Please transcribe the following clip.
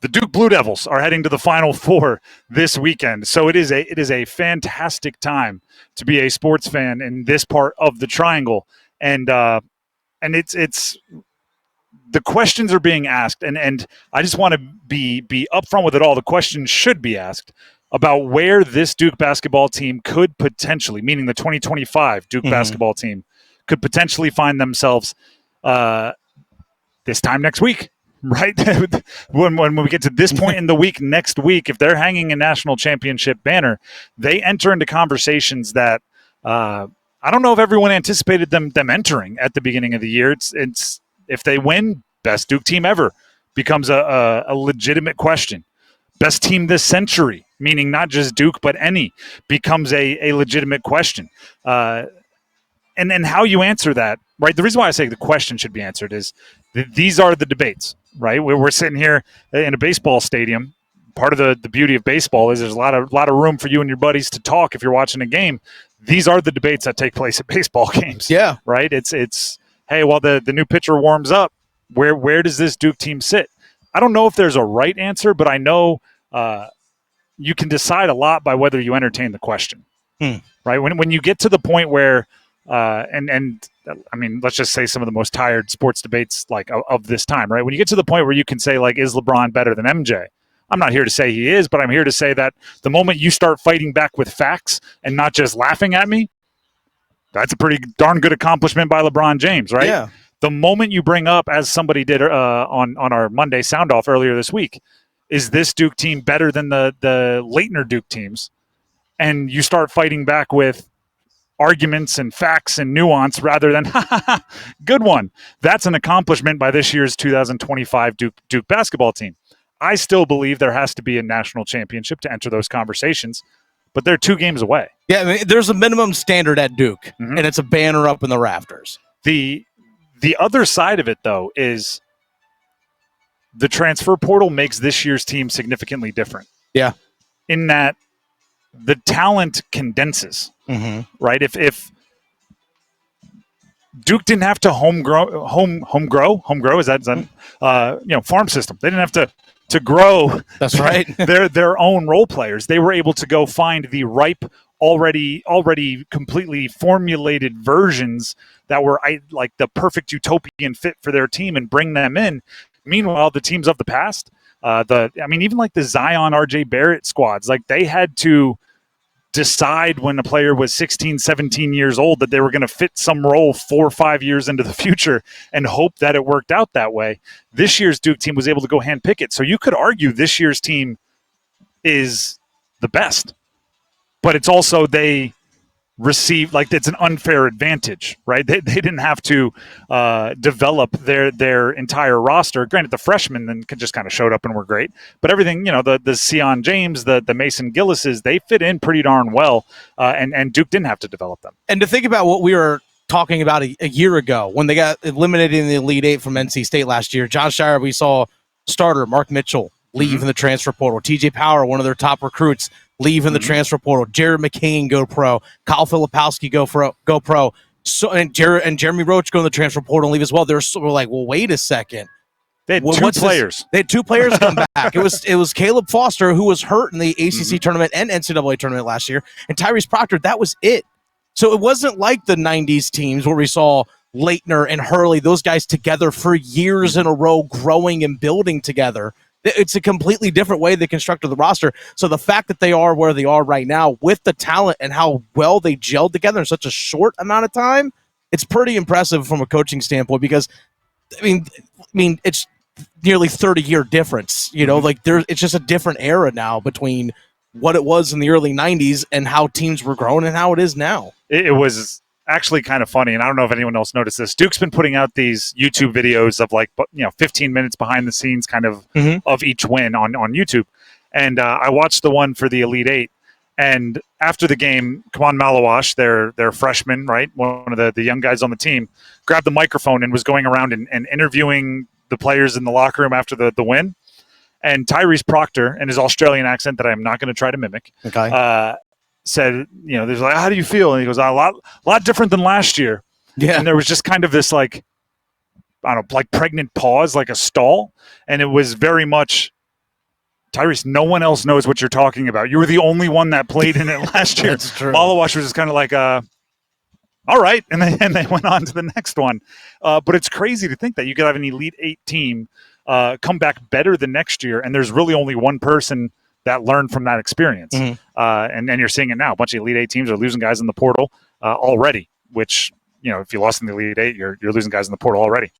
the Duke Blue Devils are heading to the Final Four this weekend. So it is a fantastic time to be a sports fan in this part of the triangle. And it's the questions are being asked, and I just want to be upfront with it all. The questions should be asked about where this Duke basketball team could potentially, meaning the 2025 Duke basketball team, could potentially find themselves this time next week, right? when we get to this point in the week next week, if they're hanging a national championship banner, they enter into conversations that I don't know if everyone anticipated them entering at the beginning of the year. It's if they win, best Duke team ever becomes a legitimate question. Best team this century, meaning not just Duke, but any, becomes a legitimate question. And how you answer that, right? The reason why I say the question should be answered is these are the debates, right? We're sitting here in a baseball stadium. Part of the beauty of baseball is there's a lot of room for you and your buddies to talk if you're watching a game. These are the debates that take place at baseball games. Yeah. Right? It's hey, while the new pitcher warms up, where does this Duke team sit? I don't know if there's a right answer, but I know you can decide a lot by whether you entertain the question. Right? When you get to the point where and I mean, let's just say some of the most tired sports debates like of this time, right? When you get to the point where you can say, like, is LeBron better than MJ? I'm not here to say he is, but I'm here to say that the moment you start fighting back with facts and not just laughing at me, that's a pretty darn good accomplishment by LeBron James, right? Yeah. The moment you bring up, as somebody did on our Monday sound off earlier this week, is this Duke team better than the Leitner Duke teams? And you start fighting back with arguments and facts and nuance rather than good one. That's an accomplishment by this year's 2025 Duke basketball team. I still believe there has to be a national championship to enter those conversations, but they're 2 games away. Yeah, I mean, there's a minimum standard at Duke, and it's a banner up in the rafters. The other side of it, though, is the transfer portal makes this year's team significantly different. Yeah. In that the talent condenses, right? If Duke didn't have to home grow, is that farm system. They didn't have to grow. That's right. their own role players. They were able to go find the ripe, already completely formulated versions that were like the perfect utopian fit for their team and bring them in. Meanwhile, the teams of the past, even like the Zion, RJ Barrett squads, like they had to decide when a player was 16, 17 years old that they were going to fit some role 4 or 5 years into the future and hope that it worked out that way. This year's Duke team was able to go handpick it. So you could argue this year's team is the best, but it's also they receive, like, it's an unfair advantage, right? They didn't have to develop their entire roster. Granted, the freshmen then just kind of showed up and were great, but everything, the Sion James, the Mason Gillises, they fit in pretty darn well, and Duke didn't have to develop them. And to think about what we were talking about a year ago when they got eliminated in the Elite Eight from NC State last year, John Shire, we saw starter Mark Mitchell leave in the transfer portal. TJ Power, one of their top recruits, leave in the transfer portal. Jared McCain go pro. Kyle Filipowski go pro. So and Jeremy Roach go in the transfer portal and leave as well. They're sort of like, well, wait a second. They had two players. They had 2 players come back. It was Caleb Foster, who was hurt in the ACC tournament and NCAA tournament last year, and Tyrese Proctor. That was it. So it wasn't like the 90s teams where we saw Leitner and Hurley, those guys together for years in a row, growing and building together. It's a completely different way they constructed the roster. So the fact that they are where they are right now with the talent and how well they gelled together in such a short amount of time, it's pretty impressive from a coaching standpoint because, I mean, it's nearly 30-year difference. It's just a different era now between what it was in the early 90s and how teams were growing and how it is now. It was actually kind of funny, and I don't know if anyone else noticed this. Duke's been putting out these YouTube videos of 15 minutes behind the scenes kind of of each win on YouTube. And I watched the one for the Elite Eight. And after the game, Kawan Malawash, their freshman, right, one of the young guys on the team, grabbed the microphone and was going around and interviewing the players in the locker room after the win. And Tyrese Proctor, in his Australian accent that I'm not going to try to mimic, said, there's like, how do you feel? And he goes, a lot different than last year. Yeah. And there was just kind of this pregnant pause, like a stall. And it was very much, Tyrese, no one else knows what you're talking about. You were the only one that played in it last year. That's true. Malawash was just kind of like, all right, and they went on to the next one. But it's crazy to think that you could have an Elite Eight team come back better the next year, and there's really only one person that learned from that experience. And you're seeing it now. A bunch of Elite Eight teams are losing guys in the portal already, which, if you lost in the Elite Eight, you're losing guys in the portal already.